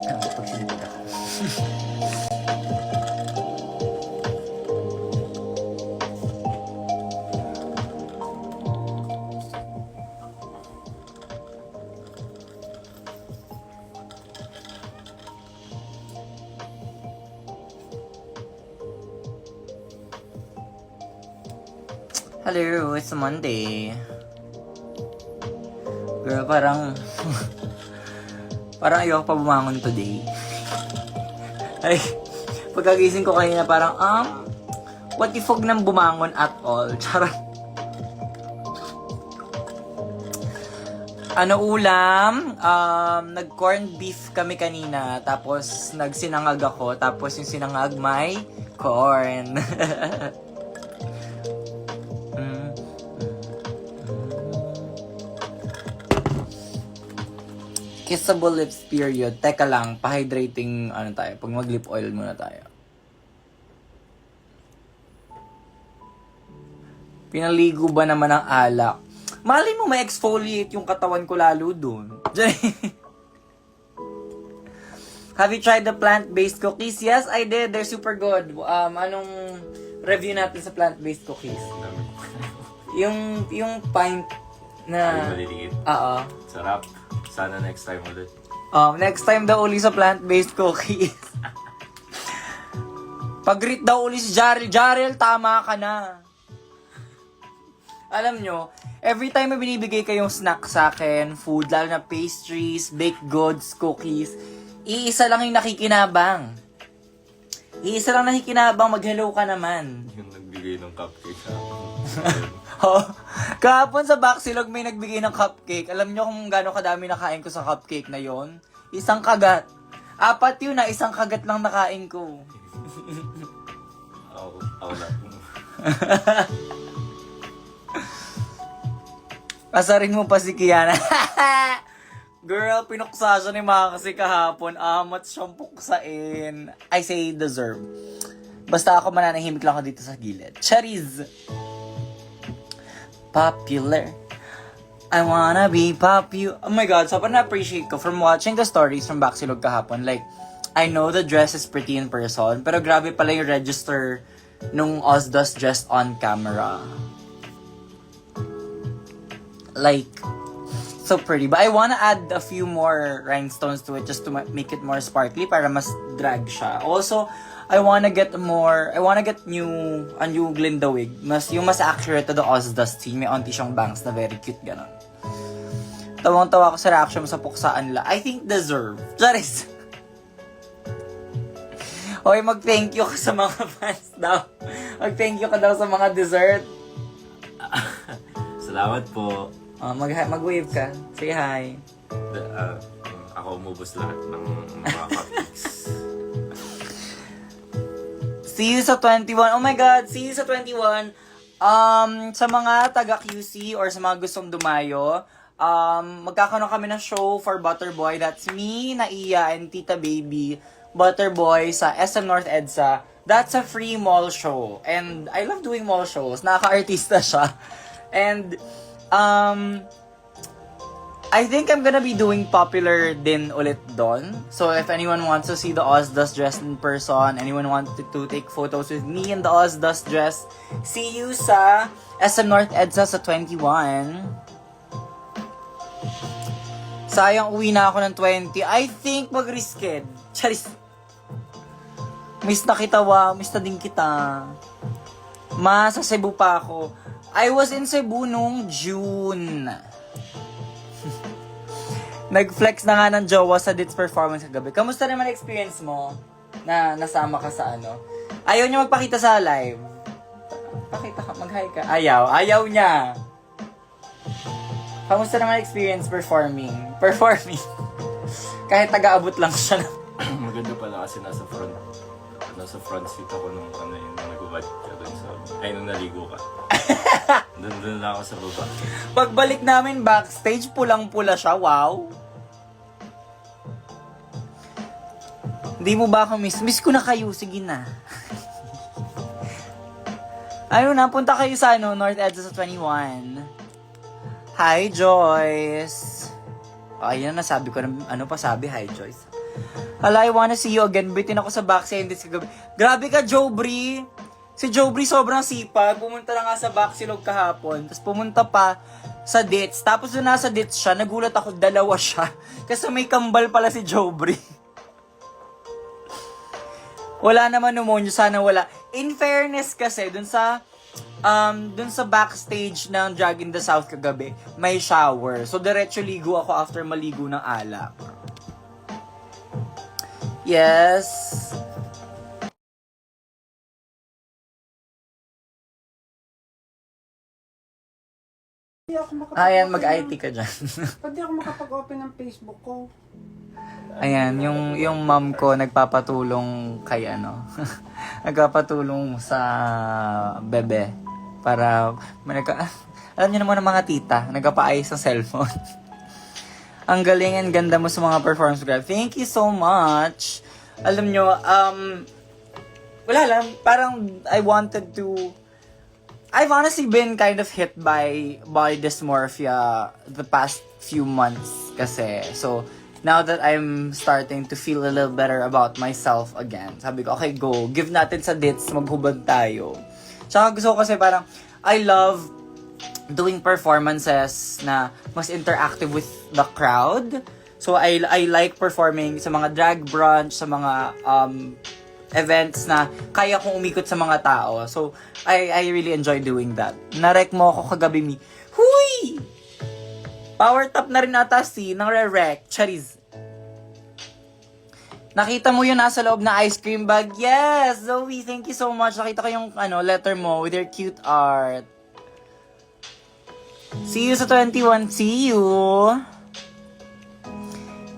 Pag sinipid ako. Hello, it's Monday. Girl, parang ayoko pa bumangon today. Ay, pagkagising ko kanina parang, what if huwag nang bumangon at all? Charot. Ano ulam? Nag-corned beef kami kanina, tapos nagsinangag ako, tapos yung sinangag may corn. Kissable lips period. Teka lang, pa-hydrating tayo. Pag mag-lip oil muna tayo. Pinaligo ba naman ang alak? Malay mo ma-exfoliate yung katawan ko lalo dun. Have you tried the plant-based cookies? Yes, I did. They're super good. Anong review natin sa plant-based cookies? yung pint na... maliliit. Oo. Sarap. Sana next time ulit. Next time daw uli sa plant-based cookies. Pag-greet daw uli si Jarrell. Jarrell, tama ka na. Alam nyo, every time may binibigay kayong snack sa akin, food, lalo na pastries, baked goods, cookies, iisa lang yung nakikinabang. Iisa lang nakikinabang, mag-hello ka naman. Yung nagbigay ng cupcake sa akin. Kahapon sa Baxilog may nagbigay ng cupcake. Alam nyo kung gaano kadami nakain ko sa cupcake na yon? Isang kagat. 4 yun na, isang kagat lang nakain ko. Ako lang. Asarin mo pa si Kiana. Girl, pinuksa siya ni Maka kasi kahapon. Amat siyang puksain. I say deserve. Basta ako mananahimik lang ako dito sa gilid. Chariz! Popular. I wanna be popular. Oh my God, sobrang na-appreciate ko from watching the stories from Baxilog kahapon. Like, I know the dress is pretty in person, pero grabe pala yung register nung Ozdos dressed on camera. Like, so pretty. But I wanna add a few more rhinestones to it just to make it more sparkly para mas drag siya. Also, I wanna get a new Glinda wig. Yung mas accurate to the Ozdos scene. May onti siyang bangs na very cute, ganon. Tawang-tawa ko sa reaction mo sa puksaan la. I think deserve. Charis. Okay, mag-thank you ka sa mga fans daw. Mag-thank you ka daw sa mga dessert. Salamat po. Mag-wave ka. Say hi. Ako umubos lahat ng mga cupcakes. See you sa 21. Oh my God, see you sa 21. Sa mga taga-QC or sa mga gustong dumayo, magkakaroon kami ng show for Butterboy. That's me, Naiya, and Tita Baby. Butterboy sa SM North EDSA. That's a free mall show. And I love doing mall shows. Nakaka-artista siya. And, I think I'm gonna be doing Popular din ulit doon. So if anyone wants to see the Ozdos dress in person, anyone wanted to take photos with me in the Ozdos dress, see you sa SM North EDSA sa 21. Sayang uwi na ako ng 20. I think mag-risked. Charis. Miss na kita miss na din kita. Sa Cebu pa ako. I was in Cebu nung June. Nag-flex na nga ng jowa sa Dits performance kagabi. Kamusta naman experience mo na nasama ka sa ano? Ayaw niya magpakita sa live. Pakita ka, mag-hi ka. Ayaw niya. Kamusta naman experience performing? Kahit taga-abot lang siya. Maganda pala kasi nasa front seat ako nung nag-ubad ka dun sa... Ay, nung naligo ka. Doon na ako sa baba. Pagbalik namin backstage, pulang-pula siya. Wow! Hindi mo ba ako miss? Miss ko na kayo. Sige na. Ayun na, punta kayo sa North EDSA sa 21. Hi, Joyce! Ayun na, nasabi ko na, hi, Joyce. Hala, I wanna see you again. Bitin ako sa backseat this kagabi. Grabe ka, Jobri! Si Jobri sobrang sipag. Pumunta na nga sa Baxilog kahapon. Tapos pumunta pa sa dates. Tapos doon nasa dates siya, nagulat ako, dalawa siya. Kasi may kambal pala si Jobri. Wala naman pneumonia, sana wala. In fairness kasi, dun sa backstage ng Drag in the South kagabi, may shower. So, diretso ligo ako after maligo ng alak. Yes. Hindi ako Ayan, mag-IT ka dyan. Pwede ako makapag-open ng Facebook ko. Ayan, yung mom ko nagpapatulong kay nagpapatulong sa bebe para alam niyo naman ng mga tita, nagpapaayos ng cellphone. Ang galing and ganda mo sa mga performance grab. Thank you so much. Alam nyo, wala lang, parang I've honestly been kind of hit by body dysmorphia the past few months kasi. So, now that I'm starting to feel a little better about myself again, sabi ko, okay, go. Give natin sa dates, maghubad tayo. Tsaka gusto ko kasi parang, I love doing performances na mas interactive with the crowd. So, I like performing sa mga drag brunch, sa mga events na kaya kong umikot sa mga tao. So, I really enjoy doing that. Narek mo ako kagabi, Mi. Huy! Power top na rin ata ng re-rec. Charis. Nakita mo yun nasa loob na ice cream bag? Yes! Zoe, thank you so much. Nakita ko yung letter mo with your cute art. See you sa 21. See you!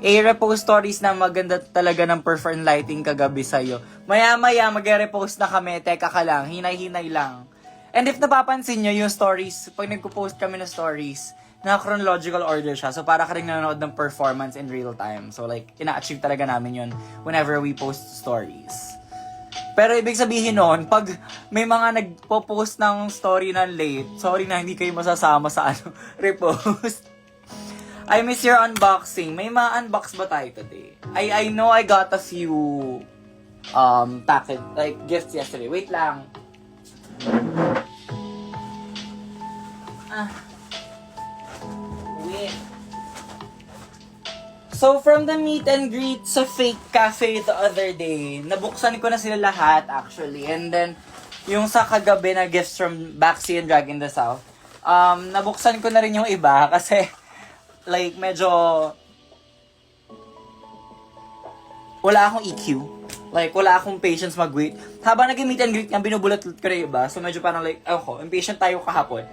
I-repost stories na maganda talaga ng perform lighting kagabi sa'yo. Maya-maya, mag-repost na kami. Teka ka lang, hinay-hinay lang. And if napapansin nyo yung stories, pag nagpo-post kami ng stories, na chronological order siya. So, para ka rin nanonood ng performance in real time. So, like, ina-achieve talaga namin yun whenever we post stories. Pero ibig sabihin nun, pag may mga nagpo-post ng story na late, sorry na hindi kayo masasama sa repost. I miss your unboxing. May ma-unbox ba tayo today? I know I got a few packet, like, gifts yesterday. Wait lang. Wait. So, from the meet and greet sa fake cafe the other day, nabuksan ko na sila lahat, actually. And then, yung sa kagabi na gifts from Baxi and Drag in the South, nabuksan ko na rin yung iba kasi, like, medyo wala akong EQ. Like, wala akong patience mag-wait. Habang nag-meet and greet nga, binubulat ko na yung iba. So, medyo parang like, impatient tayo kahapon.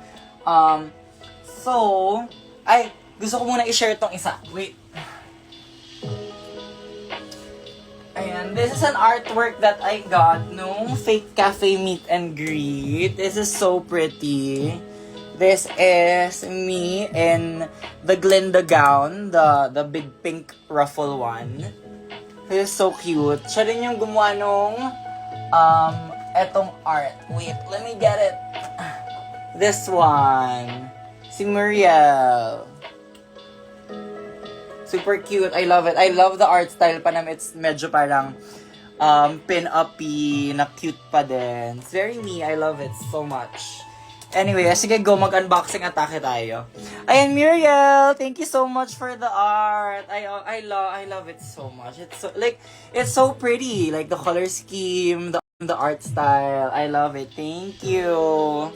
Gusto ko muna i-share tong isa. Wait. Ayan, this is an artwork that I got nung fake cafe meet and greet. This is so pretty. This is me in the Glinda gown, the big pink ruffle one. This is so cute. Siya rin yung gumawa nung etong art. Wait, let me get it. This one. Si Muriel. Super cute. I love it. I love the art style pa naman. It's medyo parang pin-uppy, na cute pa din. It's very me. I love it so much. Anyway, sige, go. Mag-unboxing atake tayo. Ayan, Muriel. Thank you so much for the art. I love it so much. It's so pretty. Like, the color scheme, the art style. I love it. Thank you.